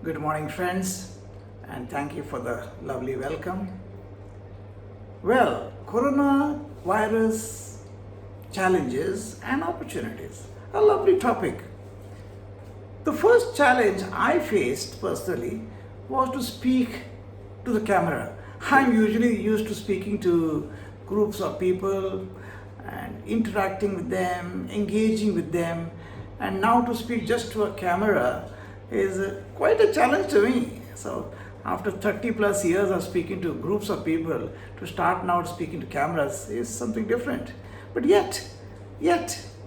Good morning, friends, and thank you for the lovely welcome. Well, coronavirus challenges and opportunities. A lovely topic. The first challenge I faced personally was to speak to the camera. I'm usually used to speaking to groups of people and interacting with them, engaging with them, and now to speak just to a camera is quite a challenge to me. So after 30 plus years of speaking to groups of people, to start now speaking to cameras is something different. But yet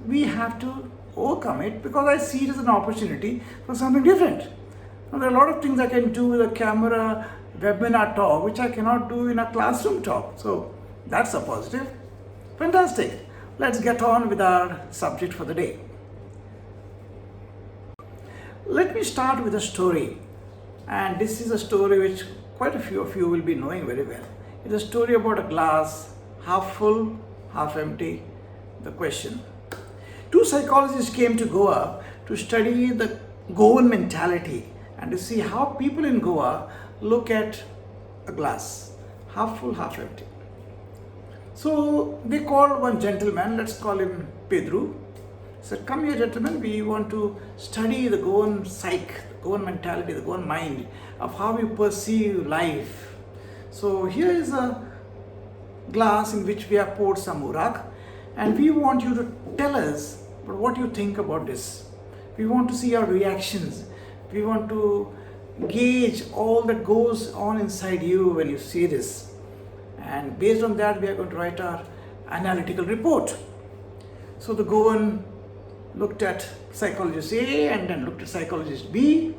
we have to overcome it because I see it as an opportunity for something different. Now, there are a lot of things I can do with a camera webinar talk which I cannot do in a classroom talk. So that's a positive. Fantastic. Let's get on with our subject for the day. Let me start with a story, and this is a story which quite a few of you will be knowing very well. It's a story about a glass, half full, half empty. The question. Two psychologists came to Goa to study the Goan mentality and to see how people in Goa look at a glass, half full, half empty. So they called one gentleman, let's call him Pedro. Said, come here gentlemen, we want to study the Goan psyche, the Goan mentality, the Goan mind of how we perceive life. So here is a glass in which we have poured some urak, and we want you to tell us what you think about this. We want to see your reactions. We want to gauge all that goes on inside you when you see this. And based on that, we are going to write our analytical report. So the Goan looked at psychologist A and then looked at psychologist B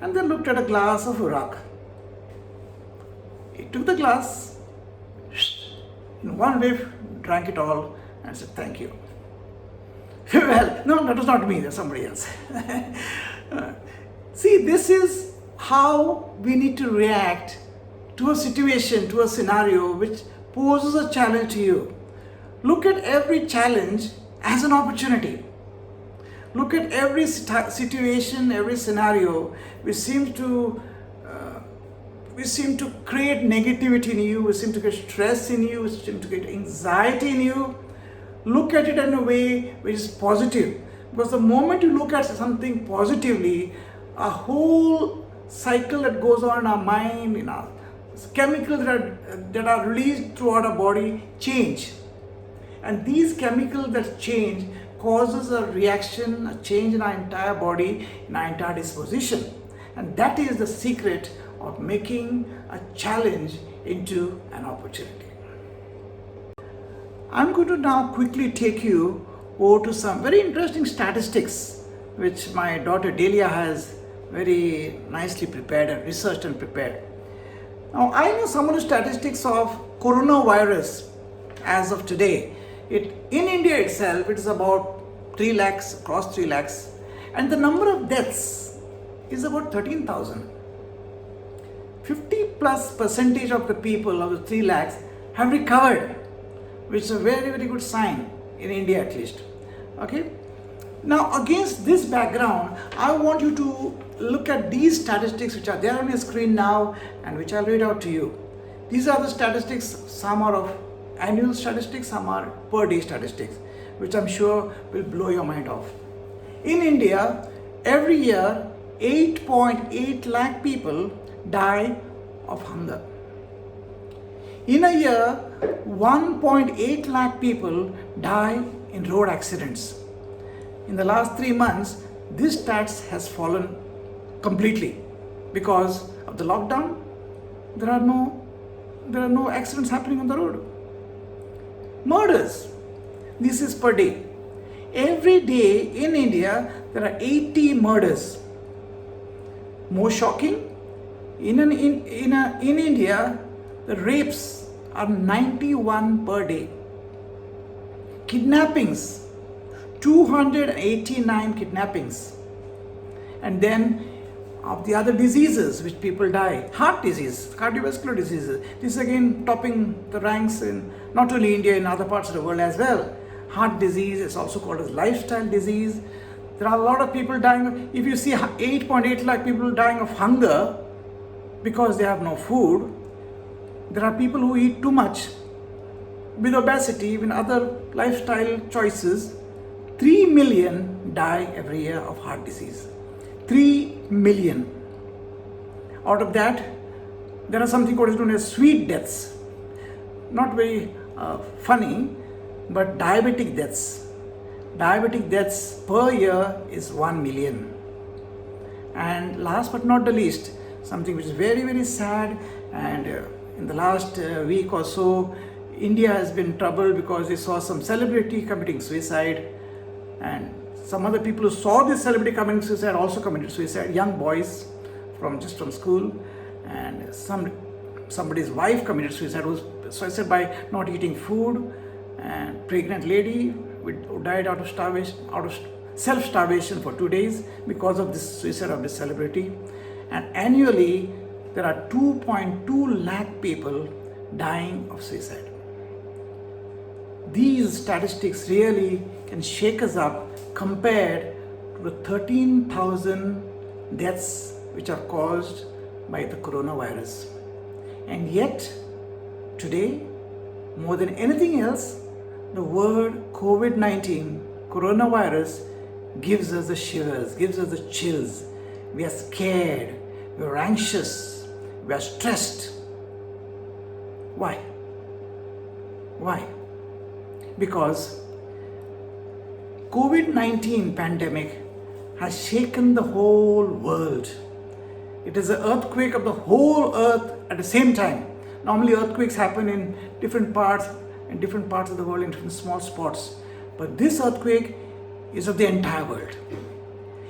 and then looked at a glass of urak. He took the glass, in one whiff, drank it all and said, thank you. Well, no, that was not me, that's somebody else. See, this is how we need to react to a situation, to a scenario which poses a challenge to you. Look at every challenge as an opportunity. Look at every situation, every scenario which seems to create negativity in you, which seem to get stress in you, which seem to get anxiety in you. Look at it in a way which is positive. Because the moment you look at something positively, a whole cycle that goes on in our mind, in our chemicals that are released throughout our body change. And these chemicals that change causes a reaction, a change in our entire body, in our entire disposition. And that is the secret of making a challenge into an opportunity. I'm going to now quickly take you over to some very interesting statistics which my daughter Delia has very nicely prepared and researched and prepared. Now, I know some of the statistics of coronavirus as of today. In India itself, it is about 3 lakhs, across 3 lakhs, and the number of deaths is about 13,000. 50+% of the people of the 3 lakhs have recovered, which is a very, very good sign in India at least. Okay. Now, against this background, I want you to look at these statistics which are there on your screen now and which I'll read out to you. These are the statistics, some are of annual statistics, some are per day statistics, which I'm sure will blow your mind off. In India, every year, 8.8 lakh people die of hunger. In a year, 1.8 lakh people die in road accidents. In the last 3 months, this stats has fallen completely because of the lockdown. There are no accidents happening on the road. Murders. This is per day. Every day in India, there are 80 murders. More shocking, in India, the rapes are 91 per day. Kidnappings, 289 kidnappings. And then of the other diseases which people die, heart disease, cardiovascular diseases. This is again topping the ranks in not only India, in other parts of the world as well. Heart disease is also called as lifestyle disease. There are a lot of people dying. If you see 8.8 lakh people dying of hunger because they have no food, there are people who eat too much with obesity, with other lifestyle choices. 3 million die every year of heart disease. 3 million. Out of that, there are something called known as sweet deaths. Not very funny, but diabetic deaths. Diabetic deaths per year is 1 million. And last but not the least, something which is very, very sad, and in the last week or so, India has been in trouble because they saw some celebrity committing suicide, and some other people who saw this celebrity committing suicide also committed suicide. Young boys from school, and somebody's wife committed suicide, was suicide by not eating food, and pregnant lady who died out of starvation, out of self-starvation for 2 days because of this suicide of this celebrity. And annually there are 2.2 lakh people dying of suicide. These statistics really can shake us up compared to the 13,000 deaths which are caused by the coronavirus. And yet, today, more than anything else, the word COVID-19, coronavirus, gives us the shivers, gives us the chills. We are scared, we are anxious, we are stressed. Why? Why? Because COVID-19 pandemic has shaken the whole world. It is an earthquake of the whole earth at the same time. Normally earthquakes happen in different parts of the world, in different small spots. But this earthquake is of the entire world.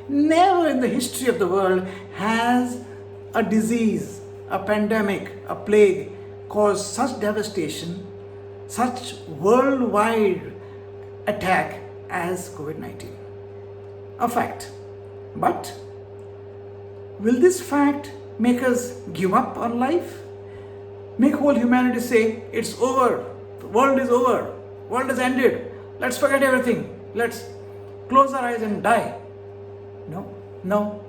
Never in the history of the world has a disease, a pandemic, a plague caused such devastation, such worldwide attack as COVID-19. A fact. But will this fact make us give up on life? Make whole humanity say, it's over, the world is over, world has ended, let's forget everything, let's close our eyes and die? No.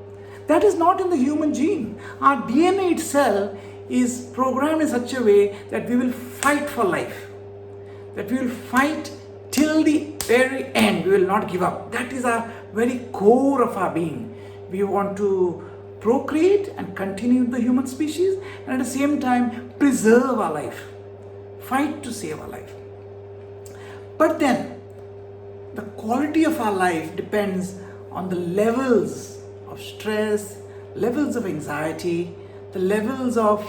That is not in the human gene. Our DNA itself is programmed in such a way that we will fight for life, that we will fight till the very end. We will not give up. That is our very core of our being. We want to procreate and continue the human species, and at the same time preserve our life, fight to save our life. But then the quality of our life depends on the levels of stress, levels of anxiety, the levels of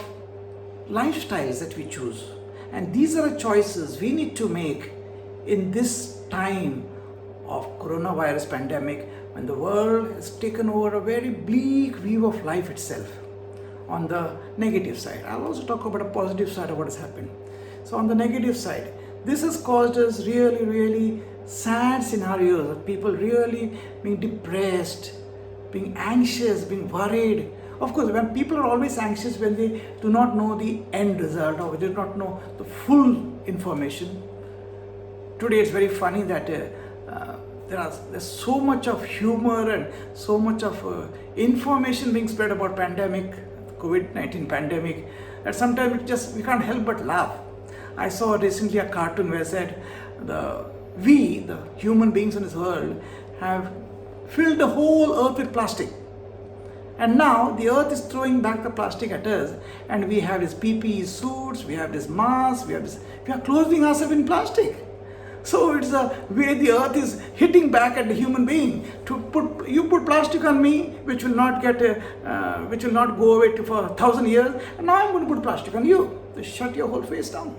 lifestyles that we choose. And these are the choices we need to make in this time of coronavirus pandemic, when the world has taken over a very bleak view of life itself. On the negative side, I'll also talk about a positive side of what has happened. So on the negative side, this has caused us really, really sad scenarios of people really being depressed, being anxious, being worried. Of course, when people are always anxious when they do not know the end result or they do not know the full information. Today it's very funny that there's so much of humor and so much of information being spread about pandemic, COVID-19 pandemic, that sometimes we can't help but laugh. I saw recently a cartoon where it said we, the human beings in this world, have filled the whole earth with plastic. And now the earth is throwing back the plastic at us, and we have these PPE suits, we have this mask, we are clothing ourselves in plastic. So it's the way the earth is hitting back at the human being. You put plastic on me, which will not go away for 1,000 years, and now I'm going to put plastic on you. Just shut your whole face down.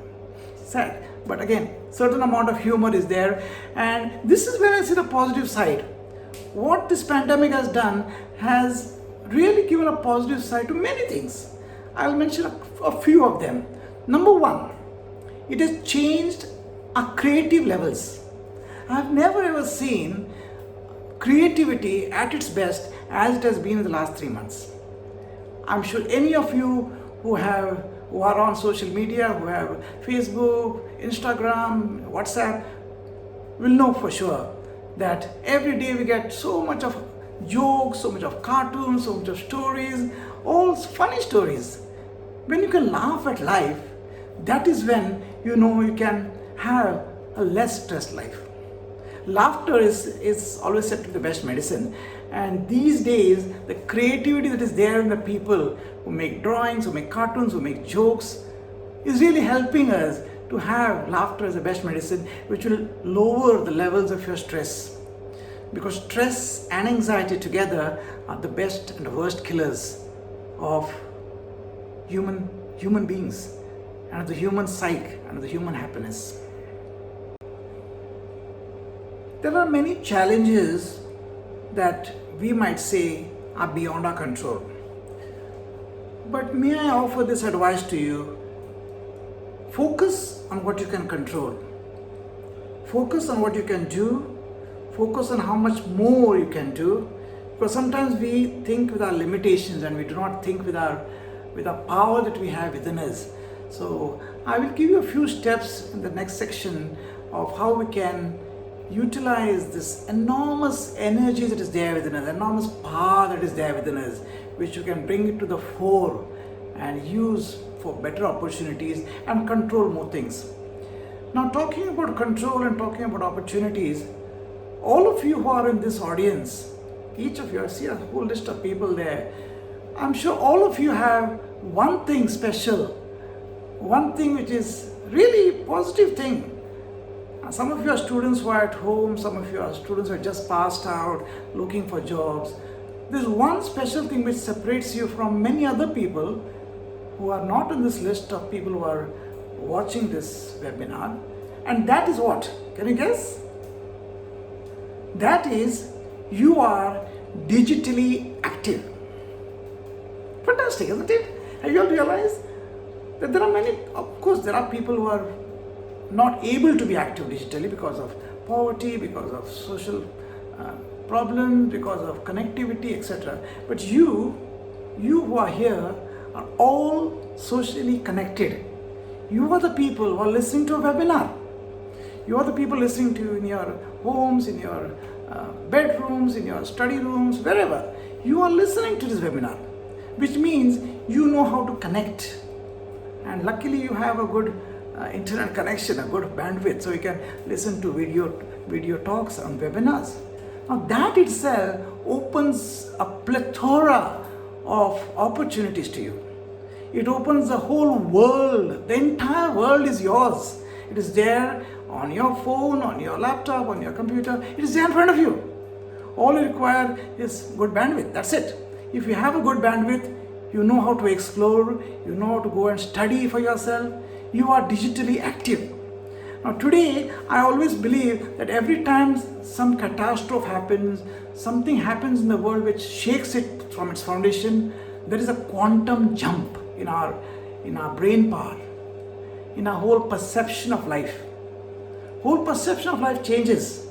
Sad. But again, certain amount of humor is there, and this is where I see the positive side. What this pandemic has done has really given a positive side to many things. I'll mention a few of them. Number one, it has changed our creative levels. I've never ever seen creativity at its best as it has been in the last 3 months. I'm sure any of you who are on social media, who have Facebook, Instagram, WhatsApp, will know for sure that every day we get so much of jokes, so much of cartoons, so much of stories, all funny stories. When you can laugh at life, that is when you know you can have a less stressed life. Laughter is always said to be the best medicine. And these days, the creativity that is there in the people who make drawings, who make cartoons, who make jokes, is really helping us to have laughter as the best medicine, which will lower the levels of your stress. Because stress and anxiety together are the best and the worst killers of human beings and of the human psyche and of the human happiness. There are many challenges that we might say are beyond our control. But may I offer this advice to you? Focus on what you can control. Focus on what you can do. Focus on how much more you can do. Because sometimes we think with our limitations and we do not think with our power that we have within us. So I will give you a few steps in the next section of how we can utilize this enormous energy that is there within us, enormous power that is there within us, which you can bring it to the fore and use for better opportunities and control more things. Now, talking about control and talking about opportunities, all of you who are in this audience, each of you, I see a whole list of people there. I'm sure all of you have one thing special, one thing which is really positive thing. Some of you are students who are at home, some of you are students who are just passed out, looking for jobs. There's one special thing which separates you from many other people who are not on this list of people who are watching this webinar. And that is what? Can you guess? That is, you are digitally active. Fantastic, isn't it? Have you all realized that there are many, of course, there are people who are not able to be active digitally because of poverty, because of social problems, because of connectivity, etc. But you who are here are all socially connected. You are the people who are listening to a webinar. You are the people listening to you in your homes, in your bedrooms, in your study rooms, wherever. You are listening to this webinar, which means you know how to connect. And luckily you have a good internet connection, a good bandwidth, so you can listen to video talks on webinars. Now that itself opens a plethora of opportunities to you. It opens the whole world. The entire world is yours. It is there on your phone, on your laptop, on your computer. It is there in front of you. All you require is good bandwidth. That's it. If you have a good bandwidth, you know how to explore, you know how to go and study for yourself. You are digitally active. Now today, I always believe that every time some catastrophe happens, something happens in the world which shakes it from its foundation, there is a quantum jump in our brain power, in our whole perception of life. Whole perception of life changes.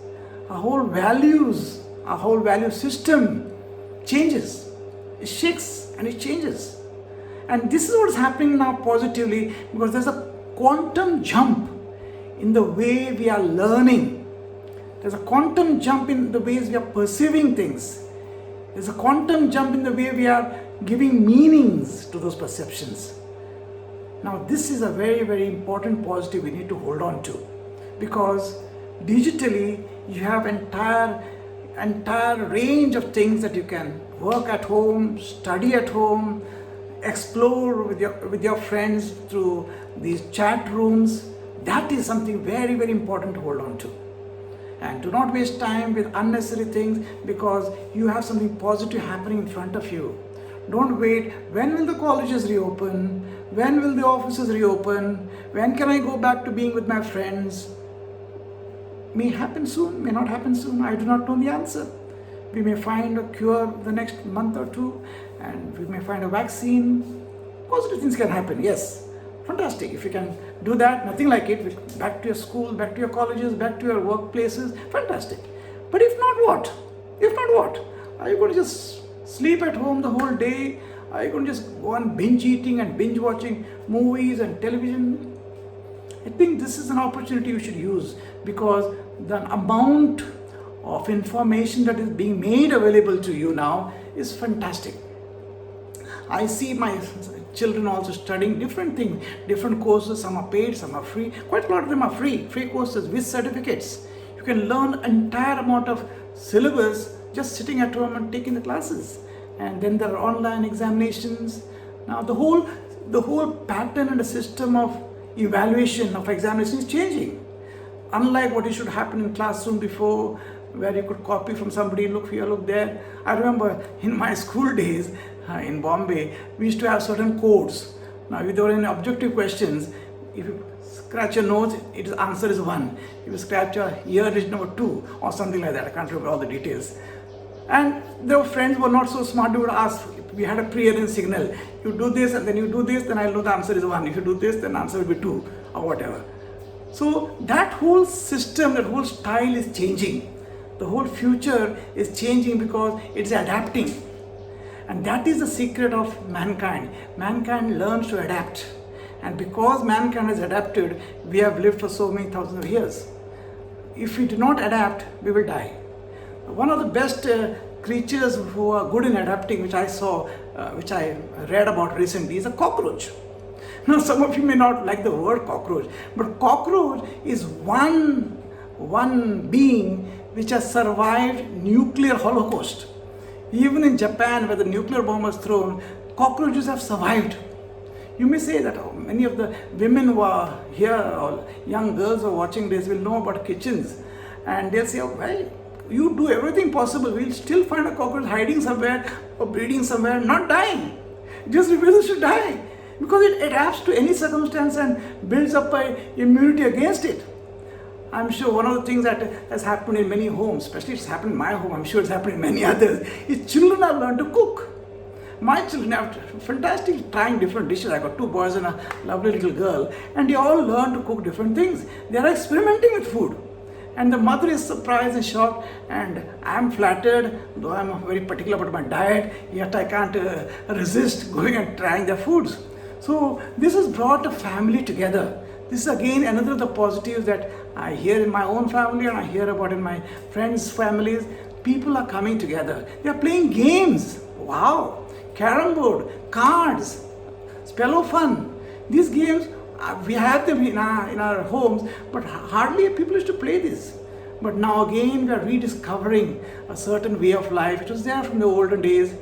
Our whole values, our whole value system changes. It shakes and it changes. And this is what is happening now positively, because there's a quantum jump in the way we are learning. There's a quantum jump in the ways we are perceiving things. There's a quantum jump in the way we are giving meanings to those perceptions. Now this is a very, very important positive we need to hold on to, because digitally you have entire range of things that you can work at home, study at home, explore with your friends through these chat rooms. That is something very, very important to hold on to. And do not waste time with unnecessary things, because you have something positive happening in front of you. Don't wait. When will the colleges reopen? When will the offices reopen? When can I go back to being with my friends? May happen soon, may not happen soon. I do not know the answer. We may find a cure the next month or two, and we may find a vaccine. Positive things can happen, yes. Fantastic. If you can do that, nothing like it, back to your school, back to your colleges, back to your workplaces, fantastic. But if not, what? If not, what? Are you going to just sleep at home the whole day? Are you going to just go on binge eating and binge watching movies and television? I think this is an opportunity you should use, because the amount of information that is being made available to you now is fantastic. I see my children also studying different things, different courses. Some are paid, some are free. Quite a lot of them are free courses with certificates. You can learn entire amount of syllabus just sitting at home and taking the classes. And then there are online examinations. Now the whole pattern and the system of evaluation of examination is changing. Unlike what it should happen in classroom before, where you could copy from somebody, look here, look there. I remember in my school days in Bombay, we used to have certain codes. Now, if there were any objective questions, if you scratch your nose, its answer is 1. If you scratch your ear, it's number 2 or something like that. I can't remember all the details. And their friends were not so smart. They would ask, we had a pre-arranged signal. You do this and then you do this, then I'll know the answer is 1. If you do this, then the answer will be 2 or whatever. So that whole system, that whole style is changing. The whole future is changing because it's adapting. And that is the secret of mankind. Mankind learns to adapt. And because mankind has adapted, we have lived for so many thousands of years. If we do not adapt, we will die. One of the best creatures who are good in adapting, which I saw, which I read about recently, is a cockroach. Now, some of you may not like the word cockroach, but cockroach is one being which has survived nuclear holocaust. Even in Japan, where the nuclear bomb was thrown, cockroaches have survived. You may say that many of the women who are here, or young girls who are watching this, will know about kitchens. And they'll say, oh, well, you do everything possible, we'll still find a cockroach hiding somewhere or breeding somewhere, not dying. Just refuses to die. Because it adapts to any circumstance and builds up an immunity against it. I'm sure one of the things that has happened in many homes, especially it's happened in my home, I'm sure it's happened in many others, is children have learned to cook. My children have fantastic trying different dishes. I got 2 boys and a lovely little girl, and they all learn to cook different things. They are experimenting with food. And the mother is surprised and shocked, and I am flattered, though I am very particular about my diet, yet I can't resist going and trying their foods. So this has brought a family together. This is again another of the positives that I hear in my own family and I hear about in my friends' families. People are coming together. They are playing games. Wow! Carrom board, cards, spell of fun. These games, we have them in our homes, but hardly people used to play this. But now again we are rediscovering a certain way of life. It was there from the olden days.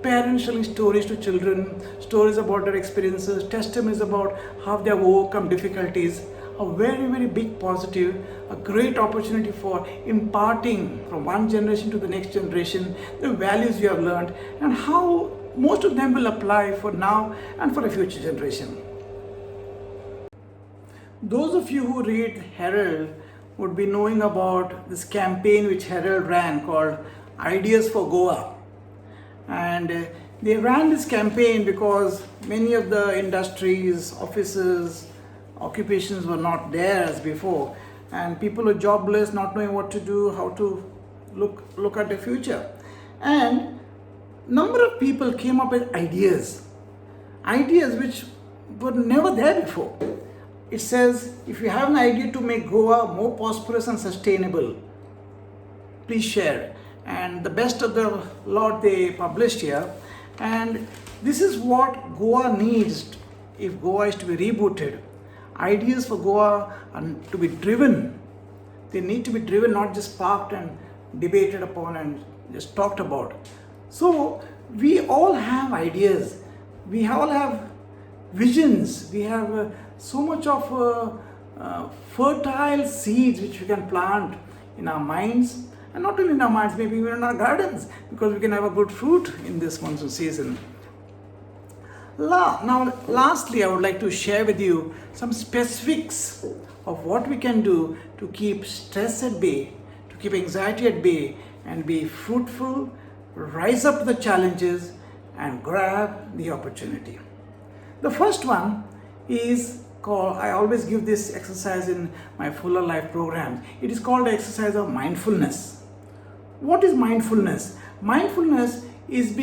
Parents telling stories to children, stories about their experiences, testimonies about how they have overcome difficulties. A very, very big positive, a great opportunity for imparting from one generation to the next generation the values you have learned and how most of them will apply for now and for a future generation. Those of you who read Herald would be knowing about this campaign which Herald ran called Ideas for Goa. And they ran this campaign because many of the industries, offices, occupations were not there as before, and people were jobless, not knowing what to do, how to look at the future. And number of people came up with ideas which were never there before. It says, if you have an idea to make Goa more prosperous and sustainable, please share. And the best of the lot they published here. And this is what Goa needs if Goa is to be rebooted. Ideas for Goa are to be driven. They need to be driven, not just parked and debated upon and just talked about. So we all have ideas. We all have visions. We have so much of fertile seeds which we can plant in our minds. And not only in our minds, maybe even in our gardens, because we can have a good fruit in this monsoon season. Now, lastly, I would like to share with you some specifics of what we can do to keep stress at bay, to keep anxiety at bay, and be fruitful, rise up to the challenges, and grab the opportunity. The first one is called, I always give this exercise in my Fuller Life programs. It is called the exercise of mindfulness. What is mindfulness? Mindfulness is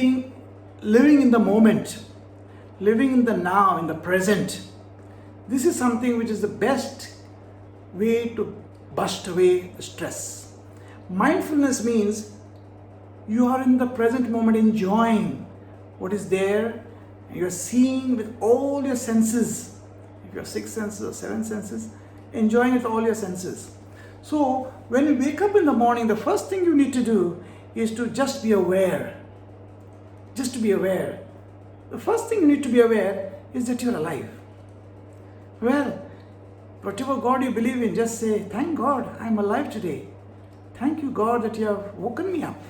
living in the moment, living in the now, in the present. This is something which is the best way to bust away the stress. Mindfulness means you are in the present moment enjoying what is there, and you are seeing with all your senses. If you have 6 senses or 7 senses, enjoying with all your senses. So when you wake up in the morning, the first thing you need to do is to just be aware. Just to be aware. The first thing you need to be aware is that you're alive. Well, whatever God you believe in, just say, thank God I'm alive today. Thank you, God, that you have woken me up.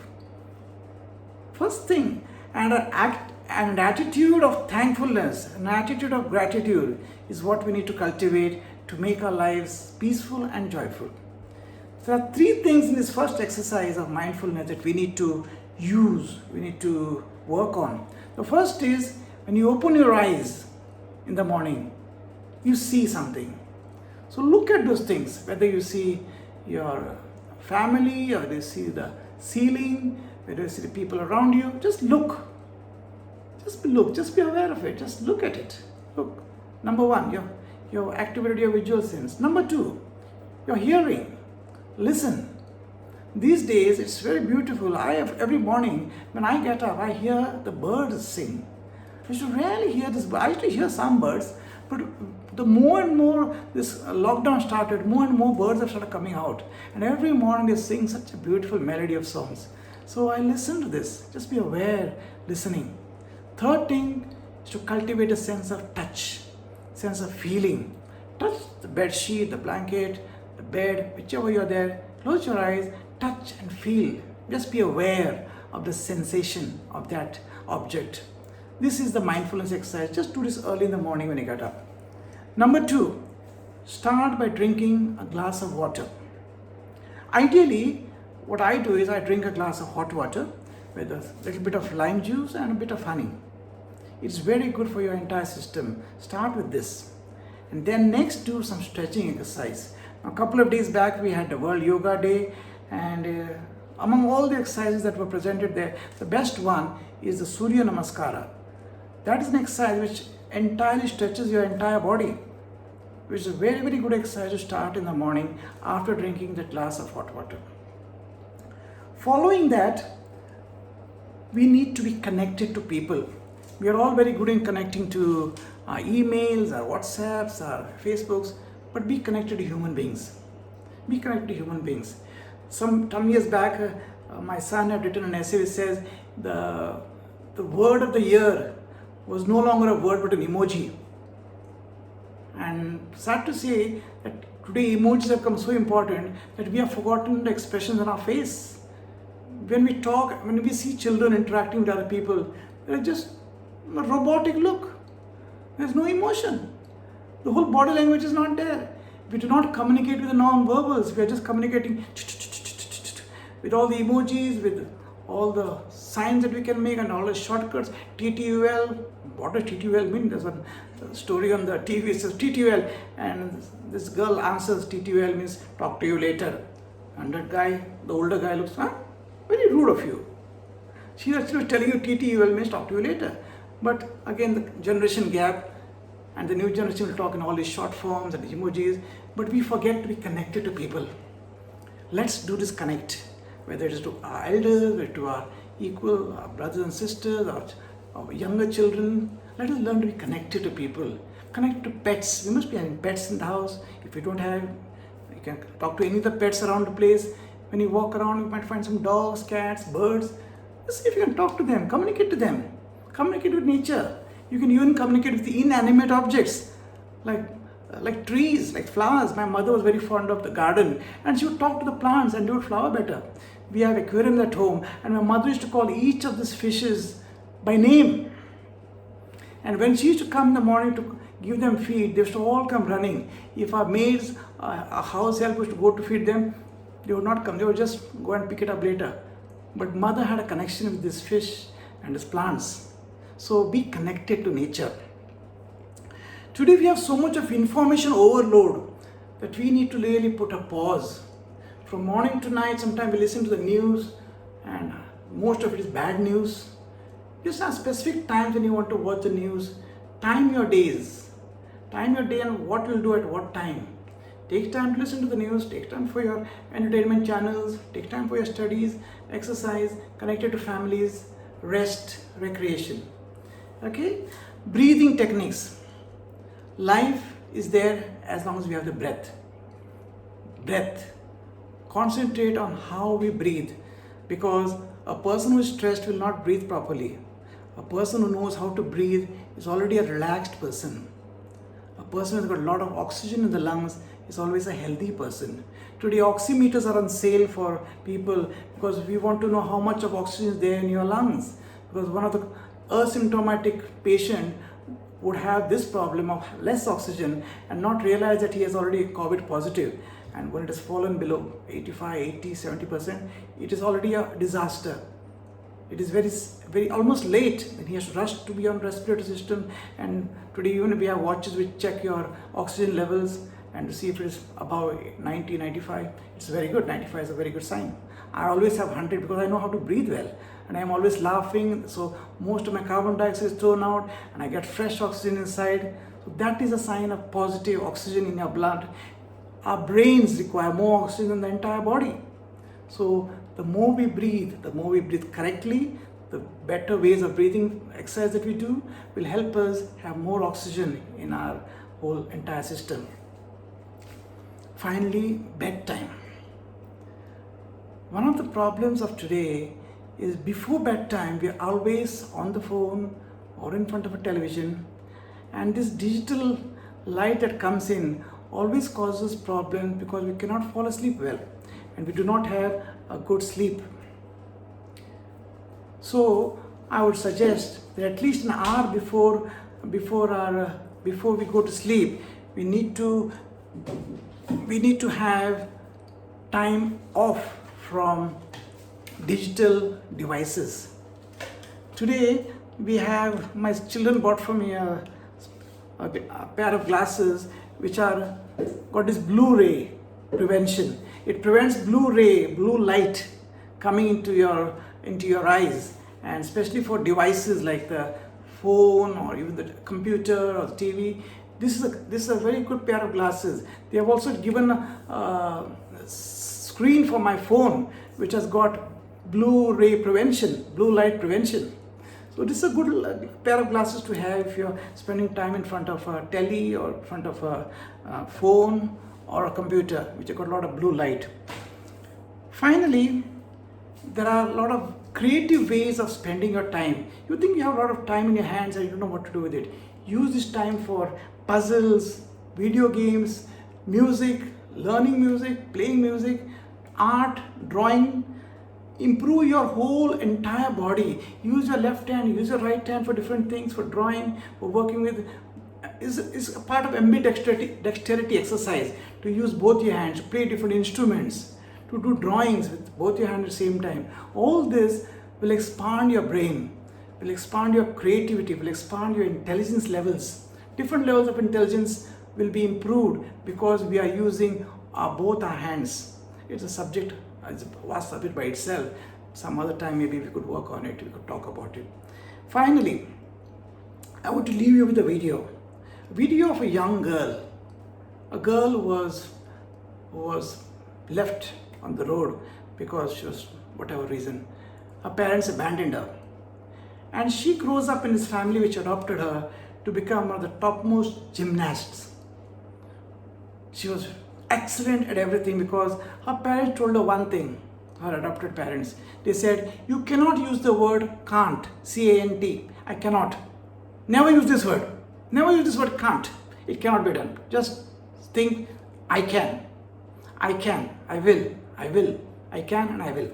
First thing, and an attitude of thankfulness, an attitude of gratitude is what we need to cultivate to make our lives peaceful and joyful. There are 3 things in this first exercise of mindfulness that we need to use, we need to work on. The first is when you open your eyes in the morning, you see something. So look at those things, whether you see your family or you see the ceiling, whether you see the people around you, just look. Just be aware of it, just look at it. Look. Number 1, your activity of visual sense. Number 2, your hearing. Listen. These days it's very beautiful. Every morning when I get up, I hear the birds sing. I used to rarely hear this. I used to hear some birds, but the more and more this lockdown started, more and more birds have started coming out. And every morning they sing such a beautiful melody of songs. So I listen to this. Just be aware, listening. Third thing is to cultivate a sense of touch, sense of feeling. Touch the bed sheet, the blanket, the bed, whichever you're there. Close your eyes, touch and feel. Just be aware of the sensation of that object. This is the mindfulness exercise. Just do this early in the morning when you get up. Number 2, start by drinking a glass of water. Ideally, what I do is I drink a glass of hot water with a little bit of lime juice and a bit of honey. It's very good for your entire system. Start with this. And then next do some stretching exercise. A couple of days back we had the World Yoga Day, and among all the exercises that were presented there, the best one is the Surya Namaskara. That is an exercise which entirely stretches your entire body, which is a very, very good exercise to start in the morning after drinking that glass of hot water. Following that, we need to be connected to people. We are all very good in connecting to our emails, our WhatsApps, our Facebooks, but be connected to human beings. Be connected to human beings. Some years back, my son had written an essay which says the word of the year was no longer a word but an emoji. And sad to say that today emojis have become so important that we have forgotten the expressions on our face. When we talk, when we see children interacting with other people, they're just a robotic look. There's no emotion. The whole body language is not there. We do not communicate with the non-verbals. We are just communicating with all the emojis, with all the signs that we can make and all the shortcuts. TTUL. What does TTUL mean? There's a story on the TV. It says TTUL, and this girl answers TTUL means talk to you later. And that guy, the older guy, looks, very rude of you. She actually was telling you TTUL means talk to you later. But again, the generation gap, and the new generation will talk in all these short forms and emojis, but we forget to be connected to people. Let's do this connect, whether it is to our elders, whether to our equal, our brothers and sisters, our younger children. Let us learn to be connected to people. Connect to pets. We must be having pets in the house. If you don't have, you can talk to any of the pets around the place. When you walk around, you might find some dogs, cats, birds. Just see if you can talk to them, communicate to them. Communicate with nature. You can even communicate with the inanimate objects like trees, like flowers. My mother was very fond of the garden, and she would talk to the plants and they would flower better. We have aquariums at home, and my mother used to call each of these fishes by name. And when she used to come in the morning to give them feed, they used to all come running. If our maids, our house help used to go to feed them, they would not come. They would just go and pick it up later. But mother had a connection with this fish and these plants. So be connected to nature. Today we have so much of information overload that we need to really put a pause. From morning to night, sometimes we listen to the news and most of it is bad news. Just have specific times when you want to watch the news. Time your days. Time your day and what you'll do at what time. Take time to listen to the news, take time for your entertainment channels, take time for your studies, exercise, connected to families, rest, recreation. Okay? Breathing techniques. Life is there as long as we have the breath. Breath. Concentrate on how we breathe, because a person who is stressed will not breathe properly. A person who knows how to breathe is already a relaxed person. A person who has got a lot of oxygen in the lungs is always a healthy person. Today oximeters are on sale for people because we want to know how much of oxygen is there in your lungs. Because one of the asymptomatic patient would have this problem of less oxygen and not realize that he is already COVID positive. And when it has fallen below 85, 80, 70%, it is already a disaster. It is very almost late, and he has rushed to be on respiratory system. And today even we have watches which check your oxygen levels and to see if it is above 90, 95. It's very good. 95 is a very good sign. I always have 100 because I know how to breathe well, and I am always laughing, so most of my carbon dioxide is thrown out and I get fresh oxygen inside. So that is a sign of positive oxygen in your blood. Our brains require more oxygen than the entire body. So the more we breathe correctly, the better ways of breathing exercise that we do will help us have more oxygen in our whole entire system. Finally, bedtime. One of the problems of today is before bedtime we are always on the phone or in front of a television, and this digital light that comes in always causes problems because we cannot fall asleep well and we do not have a good sleep. So I would suggest that at least an hour before we go to sleep, we need to have time off from digital devices. Today my children bought for me a pair of glasses which are got this blue ray prevention. It prevents blue light coming into your eyes, and especially for devices like the phone or even the computer or the TV. This is a very good pair of glasses. They have also given a screen for my phone which has got blue light prevention. So this is a good pair of glasses to have if you're spending time in front of a telly or in front of a phone or a computer which have got a lot of blue light. Finally, there are a lot of creative ways of spending your time. You think you have a lot of time in your hands and you don't know what to do with it. Use this time for puzzles, video games, music, learning music, playing music, art, drawing. Improve your whole entire body. Use your left hand, use your right hand for different things, for drawing, for working with. Is a part of ambidexterity exercise, to use both your hands, to play different instruments, to do drawings with both your hands at the same time. All this will expand your brain, will expand your creativity, will expand your intelligence levels. Different levels of intelligence will be improved because we are using both our hands. It's a subject, it's a vast subject by itself. Some other time maybe we could work on it, we could talk about it. Finally, I want to leave you with a video of a young girl. A girl who was left on the road because she was, whatever reason, her parents abandoned her. And she grows up in this family which adopted her to become one of the topmost gymnasts. She was excellent at everything because her parents told her one thing, her adopted parents. They said, you cannot use the word can't, C-A-N-T. I cannot. Never use this word. Never use this word can't. It cannot be done. Just think, I can. I can. I will. I will. I can and I will.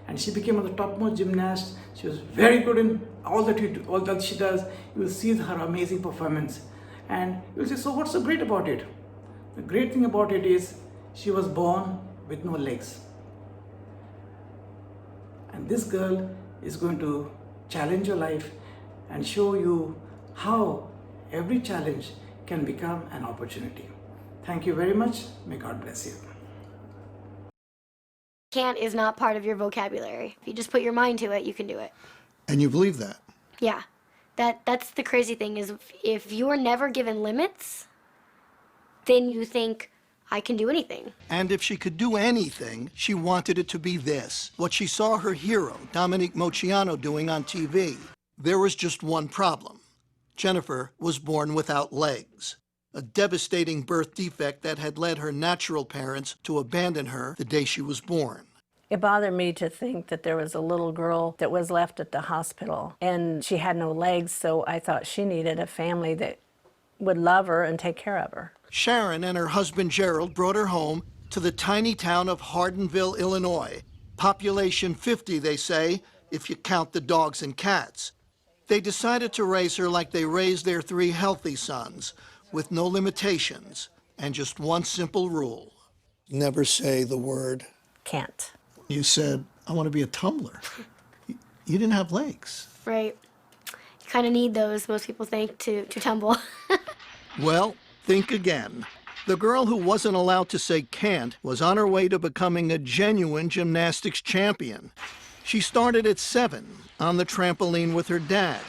And she became one of the topmost gymnasts. She was very good in all that she does. You will see her amazing performance. And you will say, so what's so great about it? The great thing about it is she was born with no legs. And this girl is going to challenge your life and show you how every challenge can become an opportunity. Thank you very much. May God bless you. Can't is not part of your vocabulary. If you just put your mind to it, you can do it. And you believe that? Yeah. That's the crazy thing is if you're never given limits, then you think, I can do anything. And if she could do anything, she wanted it to be this, what she saw her hero, Dominique Moceanu, doing on TV. There was just one problem. Jennifer was born without legs, a devastating birth defect that had led her natural parents to abandon her the day she was born. It bothered me to think that there was a little girl that was left at the hospital and she had no legs, so I thought she needed a family that would love her and take care of her. Sharon and her husband Gerald brought her home to the tiny town of Hardinville, Illinois. Population 50, they say, if you count the dogs and cats. They decided to raise her like they raised their 3 healthy sons, with no limitations and just one simple rule. Never say the word Can't. You said, I want to be a tumbler. You didn't have legs. Right. You kind of need those, most people think, to tumble. Well, think again. The girl who wasn't allowed to say can't was on her way to becoming a genuine gymnastics champion. She started at 7 on the trampoline with her dad.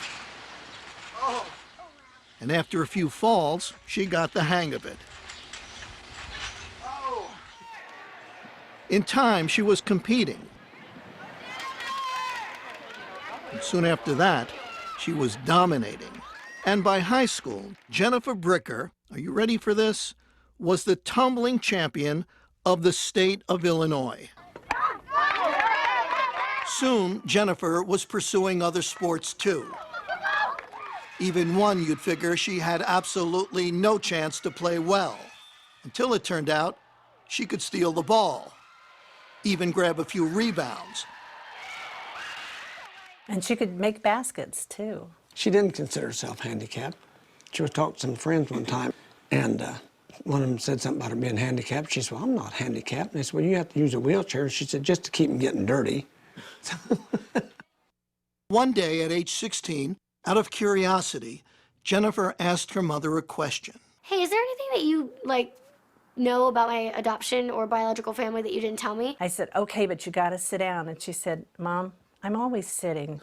And after a few falls, she got the hang of it. In time, she was competing. And soon after that, she was dominating. And by high school, Jennifer Bricker, are you ready for this, was the tumbling champion of the state of Illinois. Soon, Jennifer was pursuing other sports too. Even one you'd figure she had absolutely no chance to play well, until it turned out she could steal the ball, even grab a few rebounds. And she could make baskets, too. She didn't consider herself handicapped. She was talking to some friends one time, and one of them said something about her being handicapped. She said, well, I'm not handicapped. And they said, well, you have to use a wheelchair. She said, just to keep them getting dirty. One day at age 16, out of curiosity, Jennifer asked her mother a question. Hey, is there anything that you, know about my adoption or biological family that you didn't tell me? I said, okay, but you got to sit down. And she said, Mom, I'm always sitting.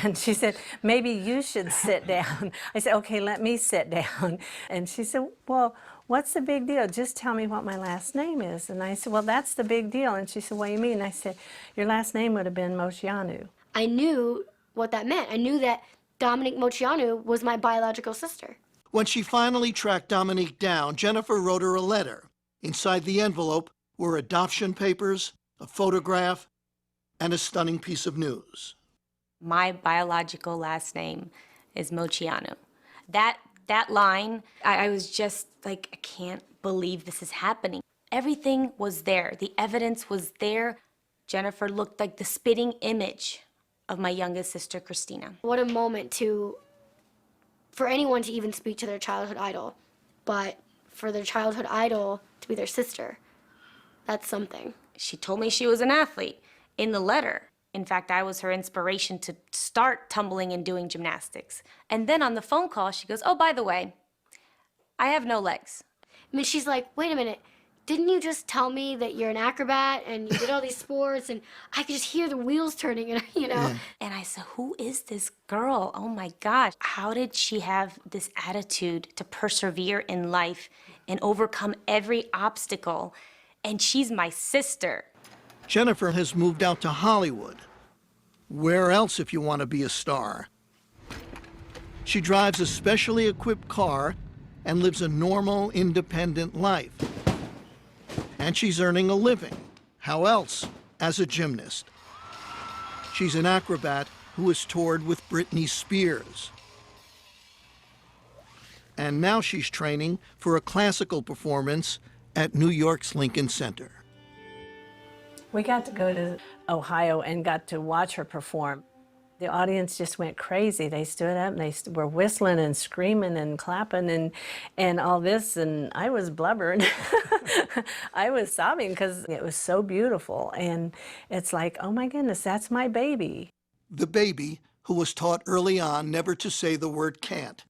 And she said, maybe you should sit down. I said, okay, let me sit down. And she said, well, what's the big deal? Just tell me what my last name is. And I said, well, that's the big deal. And she said, what do you mean? I said, your last name would have been Moceanu. I knew what that meant. I knew that Dominique Moceanu was my biological sister. When she finally tracked Dominique down, Jennifer wrote her a letter. Inside the envelope were adoption papers, a photograph, and a stunning piece of news. My biological last name is Moceanu. That line, I was just like, I can't believe this is happening. Everything was there. The evidence was there. Jennifer looked like the spitting image of my youngest sister, Christina. What a moment for anyone to even speak to their childhood idol, but for their childhood idol to be their sister, that's something. She told me she was an athlete in the letter. In fact, I was her inspiration to start tumbling and doing gymnastics. And then on the phone call, she goes, oh, by the way, I have no legs. I mean, she's like, wait a minute, didn't you just tell me that you're an acrobat and you did all these sports? And I could just hear the wheels turning, and Yeah. And I said, who is this girl? Oh my gosh. How did she have this attitude to persevere in life and overcome every obstacle? And she's my sister. Jennifer has moved out to Hollywood. Where else if you want to be a star? She drives a specially equipped car and lives a normal, independent life. And she's earning a living. How else? As a gymnast. She's an acrobat who has toured with Britney Spears. And now she's training for a classical performance at New York's Lincoln Center. We got to go to Ohio and got to watch her perform. The audience just went crazy. They stood up and they were whistling and screaming and clapping and all this, and I was blubbering. I was sobbing because it was so beautiful, and it's like, oh my goodness, that's my baby. The baby who was taught early on never to say the word can't.